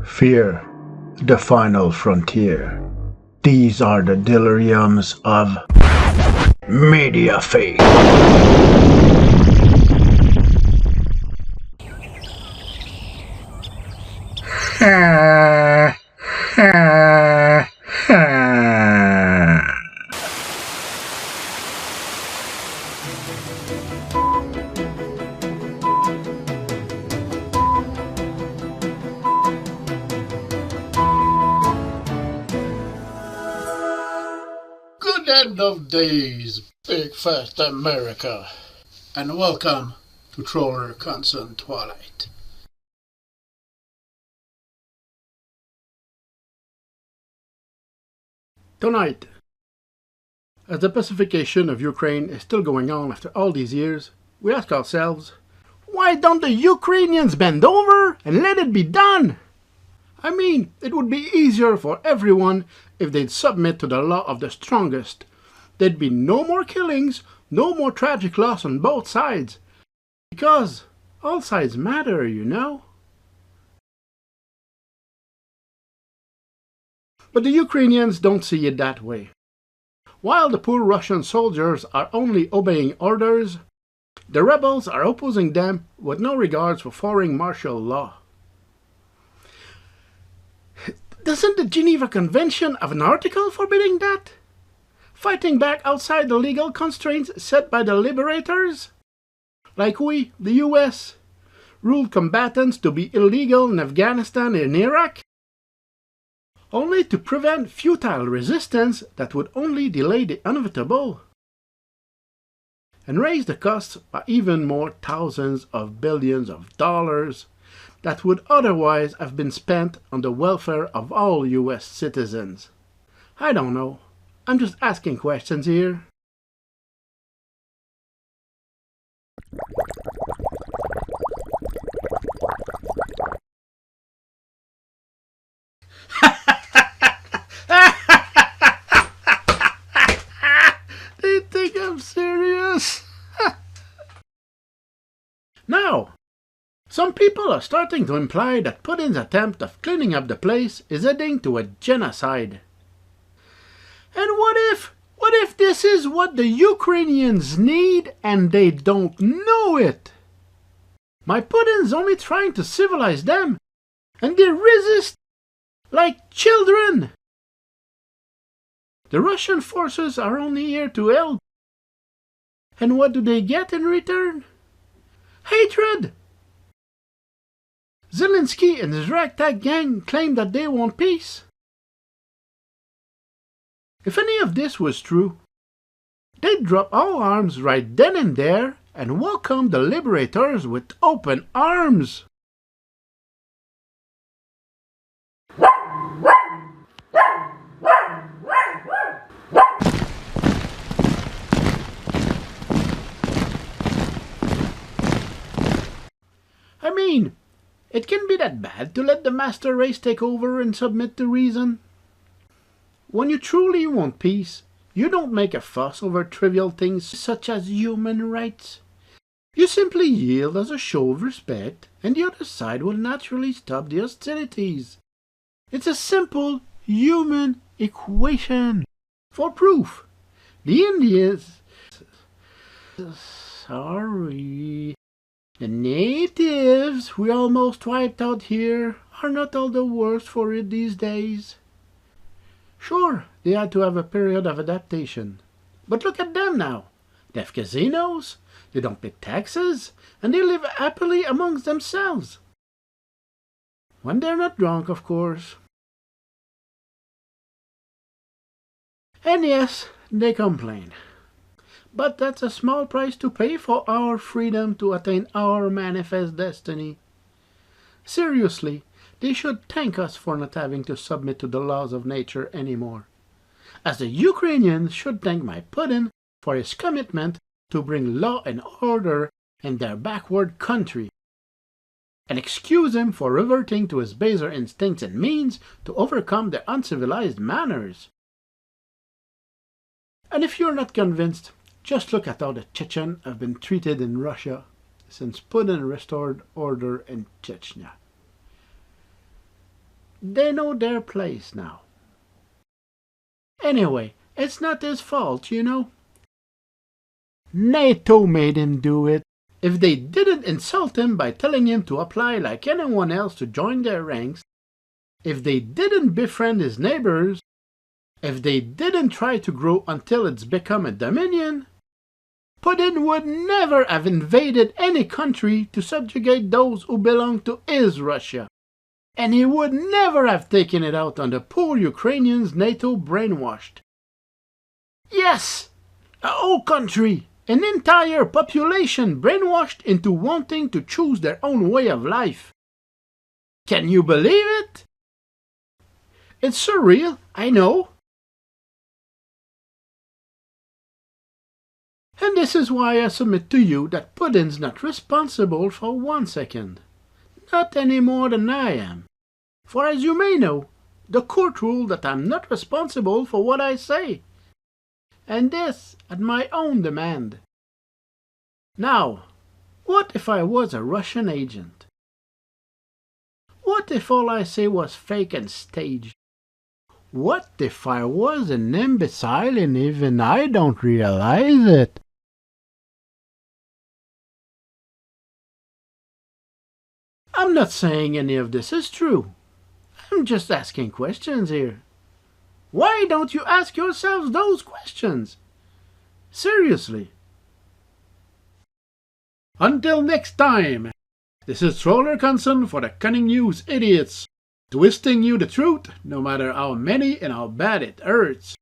Fear, the final frontier. These are the deliriums of media fake. Good end of days, big fast America, and welcome to Troller Conson Twilight. Tonight, as the pacification of Ukraine is still going on after all these years, we ask ourselves, why don't the Ukrainians bend over and let it be done? I mean, it would be easier for everyone if they'd submit to the law of the strongest. There'd be no more killings, no more tragic loss on both sides. Because all sides matter, you know. But the Ukrainians don't see it that way. While the poor Russian soldiers are only obeying orders, the rebels are opposing them with no regards for foreign martial law. Doesn't the Geneva Convention have an article forbidding that? Fighting back outside the legal constraints set by the liberators? Like we, the US, ruled combatants to be illegal in Afghanistan and Iraq? Only to prevent futile resistance that would only delay the inevitable and raise the costs by even more thousands of billions of dollars that would otherwise have been spent on the welfare of all US citizens. I don't know. I'm just asking questions here. They think I'm serious. Now, some people are starting to imply that Putin's attempt of cleaning up the place is heading to a genocide. And what if this is what the Ukrainians need and they don't know it? My Putin's only trying to civilize them, and they resist like children. The Russian forces are only here to help. And what do they get in return? Hatred! Zelensky and his ragtag gang claim that they want peace. If any of this was true, they'd drop all arms right then and there and welcome the liberators with open arms. I mean, it can be that bad to let the master race take over and submit to reason. When you truly want peace, you don't make a fuss over trivial things such as human rights. You simply yield as a show of respect, and the other side will naturally stop the hostilities. It's a simple human equation. For proof, the Indians... Sorry... The natives we almost wiped out here are not all the worse for it these days. Sure, they had to have a period of adaptation. But look at them now. They have casinos, they don't pay taxes, and they live happily amongst themselves. When they're not drunk, of course. And yes, they complain. But that's a small price to pay for our freedom to attain our manifest destiny. Seriously, they should thank us for not having to submit to the laws of nature anymore. As the Ukrainians should thank my Putin for his commitment to bring law and order in their backward country, and excuse him for reverting to his baser instincts and means to overcome their uncivilized manners. And if you're not convinced, just look at how the Chechen have been treated in Russia since Putin restored order in Chechnya. They know their place now. Anyway, it's not his fault, you know. NATO made him do it. If they didn't insult him by telling him to apply like anyone else to join their ranks, if they didn't befriend his neighbors, if they didn't try to grow until it's become a dominion, Putin would never have invaded any country to subjugate those who belong to his Russia. And he would never have taken it out on the poor Ukrainians NATO brainwashed. Yes, a whole country, an entire population brainwashed into wanting to choose their own way of life. Can you believe it? It's surreal, I know. And this is why I submit to you that Putin's not responsible for 1 second. Not any more than I am. For as you may know, the court ruled that I'm not responsible for what I say. And this at my own demand. Now, what if I was a Russian agent? What if all I say was fake and staged? What if I was an imbecile and even I don't realize it? I'm not saying any of this is true. I'm just asking questions here. Why don't you ask yourselves those questions? Seriously. Until next time, this is Troller Conson for the Cunning News Idiots, twisting you the truth no matter how many and how bad it hurts.